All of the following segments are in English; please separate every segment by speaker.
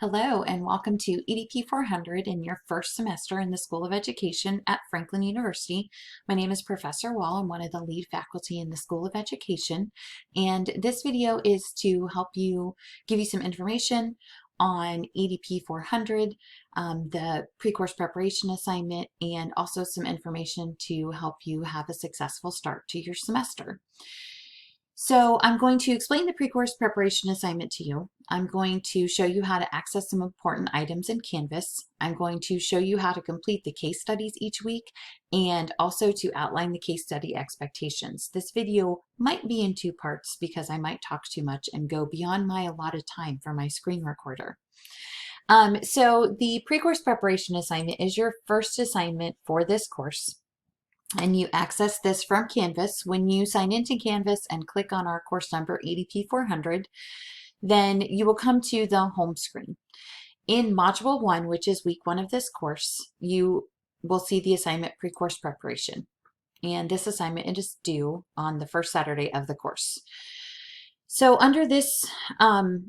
Speaker 1: Hello and welcome to EDP 400 in your first semester in the School of Education at Franklin University. My name is Professor Wall. I'm one of the lead faculty in the School of Education, and this video is to help you give you some information on EDP 400, the pre-course preparation assignment, and also some information to help you have a successful start to your semester. So I'm going to explain the pre-course preparation assignment to you. I'm going to show you how to access some important items in Canvas. I'm going to show you how to complete the case studies each week and also to outline the case study expectations. This video might be in two parts because I might talk too much and go beyond my allotted time for my screen recorder. So the pre-course preparation assignment is your first assignment for this course. And you access this from Canvas. When you sign into Canvas and click on our course number EDP 400, then you will come to the home screen. In Module 1, which is week 1 of this course, you will see the assignment pre-course preparation. And this assignment is due on the first Saturday of the course. So under this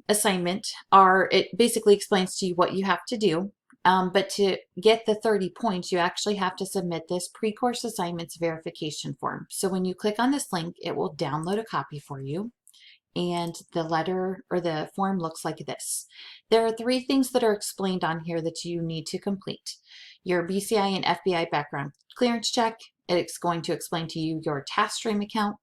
Speaker 1: assignment, it basically explains to you what you have to do. But to get the 30 points, you actually have to submit this pre-course assignments verification form. So when you click on this link, it will download a copy for you. And the letter or the form looks like this. There are 3 things that are explained on here that you need to complete. Your BCI and FBI background clearance check. It's going to explain to you your task stream account.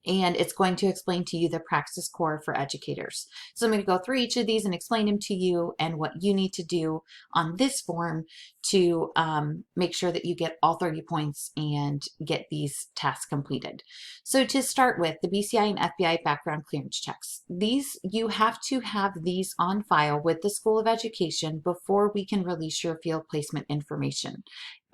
Speaker 1: And it's going to explain to you the practice core for educators. So I'm going to go through each of these and explain them to you and what you need to do on this form to make sure that you get all 30 points and get these tasks completed. So to start with, the BCI and FBI background clearance checks. You have to have these on file with the School of Education before we can release your field placement information.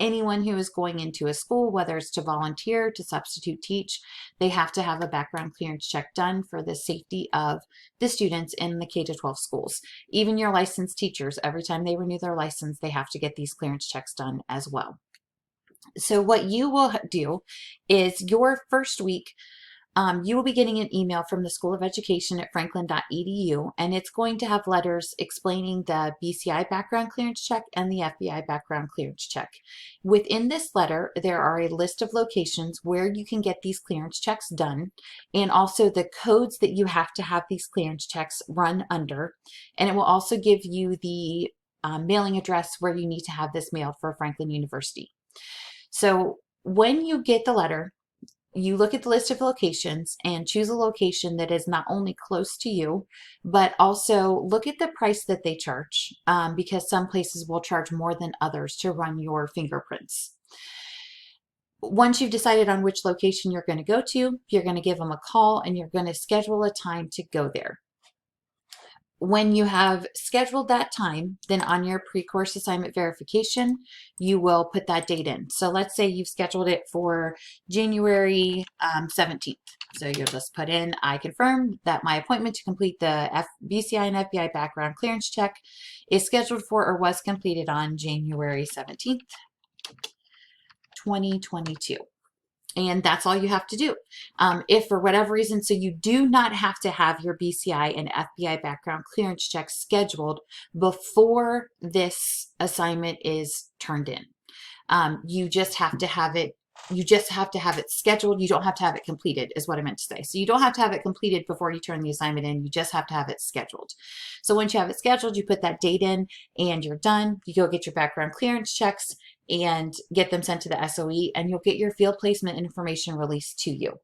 Speaker 1: Anyone who is going into a school, whether it's to volunteer, to substitute teach, they have to have a background clearance check done for the safety of the students in the K-12 schools. Even your licensed teachers, every time they renew their license, they have to get these clearance checks done as well. So what you will do is your first week, you will be getting an email from the School of Education at franklin.edu, and it's going to have letters explaining the BCI background clearance check and the FBI background clearance check. Within this letter, there are a list of locations where you can get these clearance checks done, and also the codes that you have to have these clearance checks run under, and it will also give you the mailing address where you need to have this mailed for Franklin University. So when you get the letter, you look at the list of locations and choose a location that is not only close to you, but also look at the price that they charge, because some places will charge more than others to run your fingerprints. Once you've decided on which location you're going to go to, you're going to give them a call and you're going to schedule a time to go there. When you have scheduled that time, then on your pre-course assignment verification, you will put that date in. So let's say you've scheduled it for January 17th. So you'll just put in, I confirm that my appointment to complete the BCI and FBI background clearance check is scheduled for or was completed on January 17th, 2022. And that's all you have to do. If for whatever reason, so you do not have to have your BCI and FBI background clearance check scheduled before this assignment is turned in. You just have to have it. You just have to have it scheduled. You don't have to have it completed is what I meant to say. So you don't have to have it completed before you turn the assignment in. You just have to have it scheduled. So once you have it scheduled, you put that date in and you're done. You go get your background clearance checks and get them sent to the SOE, and you'll get your field placement information released to you.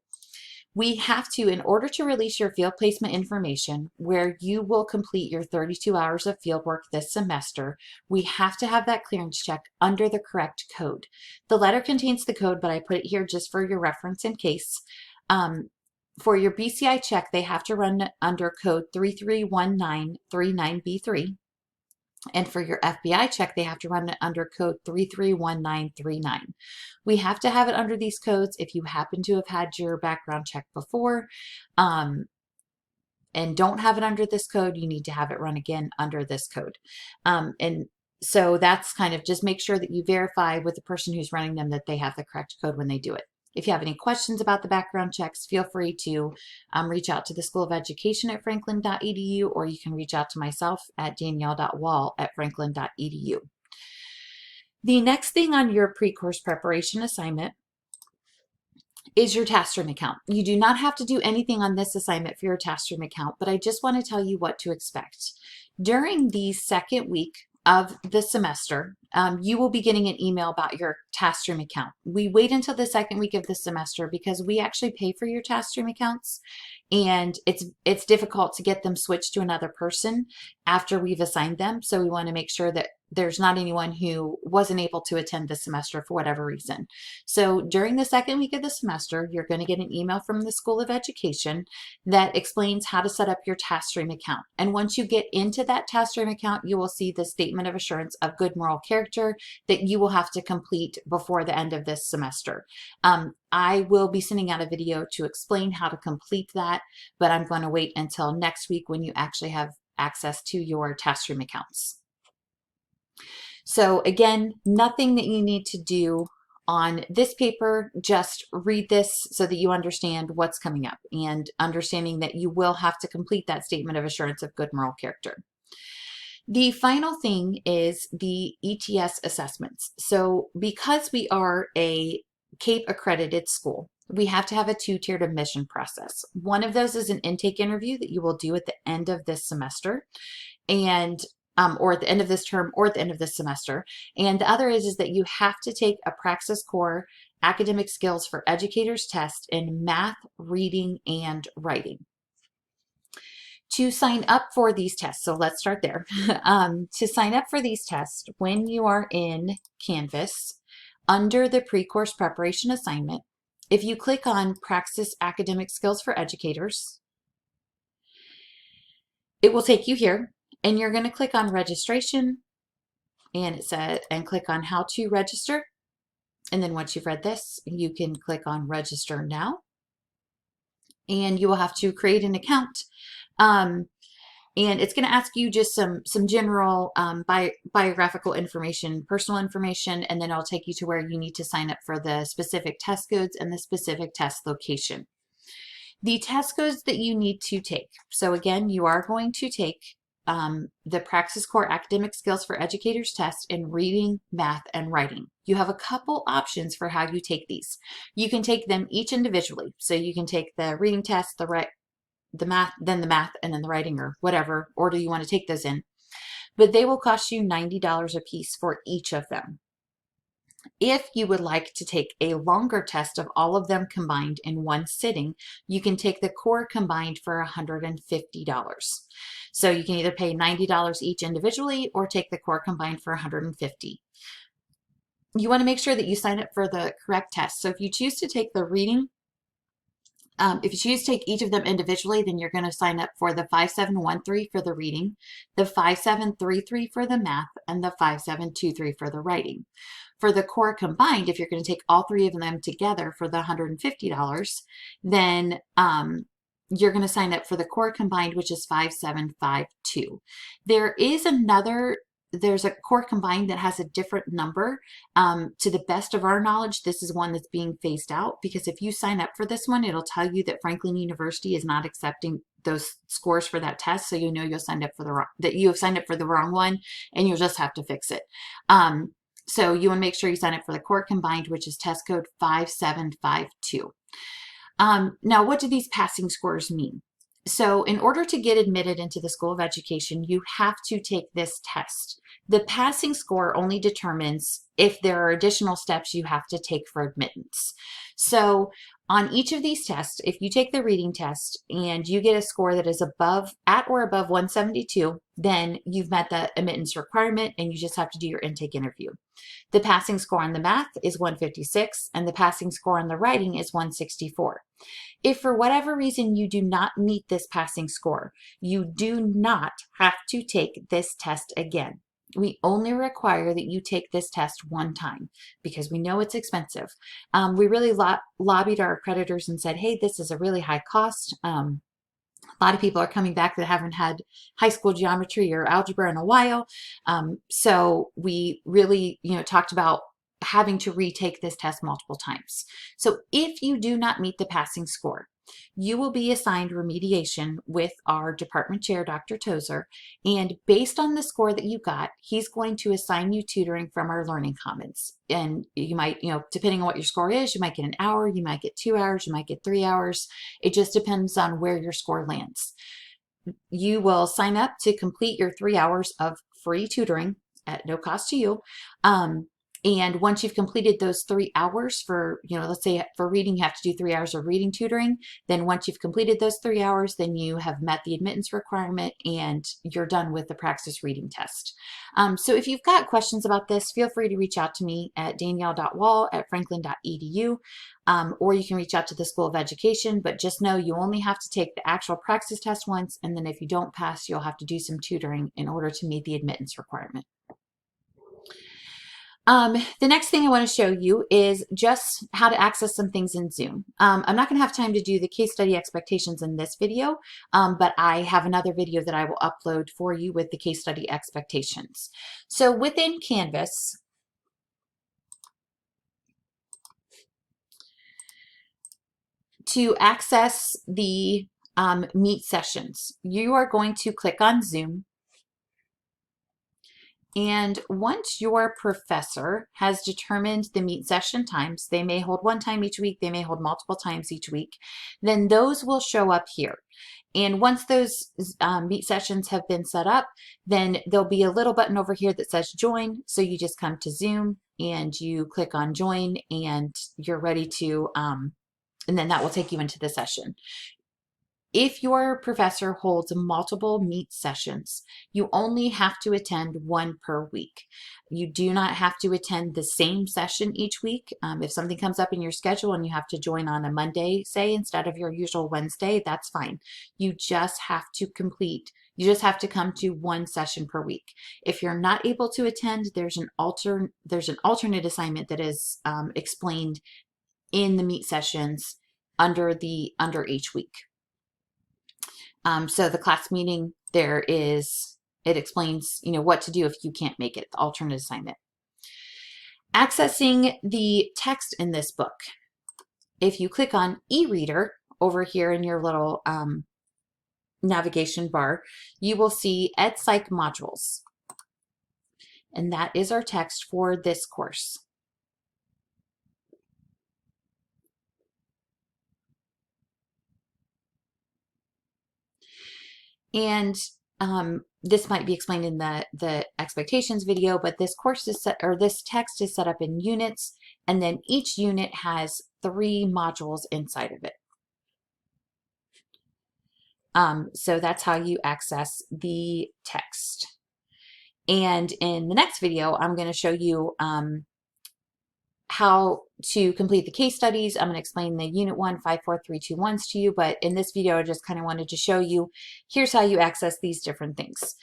Speaker 1: We have to, in order to release your field placement information, where you will complete your 32 hours of field work this semester, we have to have that clearance check under the correct code. The letter contains the code, but I put it here just for your reference in case. For your BCI check, they have to run under code 331939B3. And for your FBI check, they have to run it under code 331939. We have to have it under these codes if you happen to have had your background check before and don't have it under this code. You need to have it run again under this code. And so that's kind of just make sure that you verify with the person who's running them that they have the correct code when they do it. If you have any questions about the background checks, feel free to reach out to the School of Education at franklin.edu, or you can reach out to myself at danielle.wall@franklin.edu. The next thing on your pre-course preparation assignment is your task room account. You do not have to do anything on this assignment for your task room account, but I just want to tell you what to expect. During the second week of the semester, you will be getting an email about your task room account. We wait until the second week of the semester because we actually pay for your task room accounts, and it's difficult to get them switched to another person after we've assigned them. So we want to make sure that there's not anyone who wasn't able to attend this semester for whatever reason. So during the second week of the semester, you're going to get an email from the School of Education that explains how to set up your task stream account. And once you get into that task stream account, you will see the statement of assurance of good moral character that you will have to complete before the end of this semester. I will be sending out a video to explain how to complete that, but I'm going to wait until next week when you actually have access to your task stream accounts. So again, nothing that you need to do on this paper, just read this so that you understand what's coming up and understanding that you will have to complete that statement of assurance of good moral character. The final thing is the ETS assessments. So because we are a CAPE accredited school, we have to have a two-tiered admission process. One of those is an intake interview that you will do at the end of this semester, and or at the end of this term or at the end of this semester. And the other is that you have to take a Praxis Core academic skills for educators test in math, reading, and writing. To sign up for these tests, so let's start there. To sign up for these tests, when you are in Canvas, under the pre-course preparation assignment, if you click on Praxis Academic Skills for Educators, it will take you here. And you're going to click on registration, and it says, and click on how to register. And then once you've read this, you can click on register now, and you will have to create an account. And it's going to ask you just some general biographical information, personal information, and then it'll take you to where you need to sign up for the specific test codes and the specific test location. The test codes that you need to take. So again, you are going to take the Praxis Core Academic Skills for Educators test in reading, math, and writing. You have a couple options for how you take these. You can take them each individually. So you can take the reading test, the math, then the math, and then the writing, or whatever order you want to take those in. But they will cost you $90 a piece for each of them. If you would like to take a longer test of all of them combined in one sitting, you can take the core combined for $150. So you can either pay $90 each individually or take the core combined for $150. You want to make sure that you sign up for the correct test. So if you choose to take the reading, if you choose to take each of them individually, then you're going to sign up for the 5713 for the reading, the 5733 for the math, and the 5723 for the writing. For the core combined, if you're going to take all three of them together for the $150, then you're going to sign up for the core combined, which is 5752. There's a core combined that has a different number. To the best of our knowledge, this is one that's being phased out, because if you sign up for this one, it'll tell you that Franklin University is not accepting those scores for that test. So you know you'll signed up for you have signed up for the wrong one, and you'll just have to fix it. So you want to make sure you sign up for the core combined, which is test code 5752. Now, what do these passing scores mean? So in order to get admitted into the School of Education, you have to take this test. The passing score only determines if there are additional steps you have to take for admittance. So on each of these tests, if you take the reading test and you get a score that is at or above 172, then you've met the admittance requirement and you just have to do your intake interview. The passing score on the math is 156 and the passing score on the writing is 164. If for whatever reason you do not meet this passing score, you do not have to take this test again. We only require that you take this test one time because we know it's expensive. We really lobbied our accreditors and said, hey, this is a really high cost. A lot of people are coming back that haven't had high school geometry or algebra in a while. So we really, talked about having to retake this test multiple times. So if you do not meet the passing score, you will be assigned remediation with our department chair, Dr. Tozer, and based on the score that you got, he's going to assign you tutoring from our Learning Commons. And you might, depending on what your score is, you might get an hour, you might get 2 hours, you might get 3 hours. It just depends on where your score lands. You will sign up to complete your 3 hours of free tutoring at no cost to you. And once you've completed those 3 hours for, let's say for reading, you have to do 3 hours of reading tutoring. Then once you've completed those 3 hours, then you have met the admittance requirement and you're done with the practice reading test. So if you've got questions about this, feel free to reach out to me at danielle.wall@franklin.edu, or you can reach out to the School of Education, but just know you only have to take the actual practice test once, and then if you don't pass, you'll have to do some tutoring in order to meet the admittance requirement. The next thing I want to show you is just how to access some things in Zoom. I'm not going to have time to do the case study expectations in this video, but I have another video that I will upload for you with the case study expectations. So within Canvas, to access the Meet sessions, you are going to click on Zoom. And once your professor has determined the Meet session times, they may hold one time each week, they may hold multiple times each week, then those will show up here. And once those Meet sessions have been set up, then there'll be a little button over here that says join. So you just come to Zoom and you click on join and you're ready to, and then that will take you into the session. If your professor holds multiple Meet sessions, you only have to attend one per week. You do not have to attend the same session each week. If something comes up in your schedule and you have to join on a Monday, say, instead of your usual Wednesday, that's fine. You just have to come to one session per week. If you're not able to attend, there's an alternate assignment that is explained in the Meet sessions under each week. So the class meeting, it explains, what to do if you can't make it, the alternate assignment. Accessing the text in this book. If you click on e-reader over here in your little navigation bar, you will see Ed Psych modules. And that is our text for this course. And this might be explained in the expectations video, but this this text is set up in units, and then each unit has 3 modules inside of it. So that's how you access the text. And in the next video, I'm going to show you how to complete the case studies. I'm going to explain the Unit 1 5, 4, 3, 2, 1s to you, but in this video, I just kind of wanted to show you, here's how you access these different things.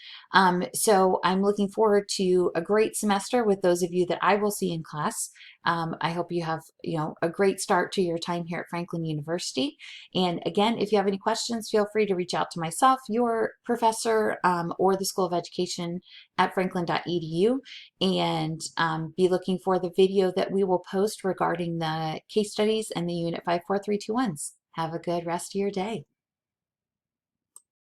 Speaker 1: So I'm looking forward to a great semester with those of you that I will see in class. I hope you have, a great start to your time here at Franklin University. And again, if you have any questions, feel free to reach out to myself, your professor, or the School of Education at franklin.edu, and be looking for the video that we will post regarding the case studies and the Unit 5, 4, 3, 2, 1s. Have a good rest of your day.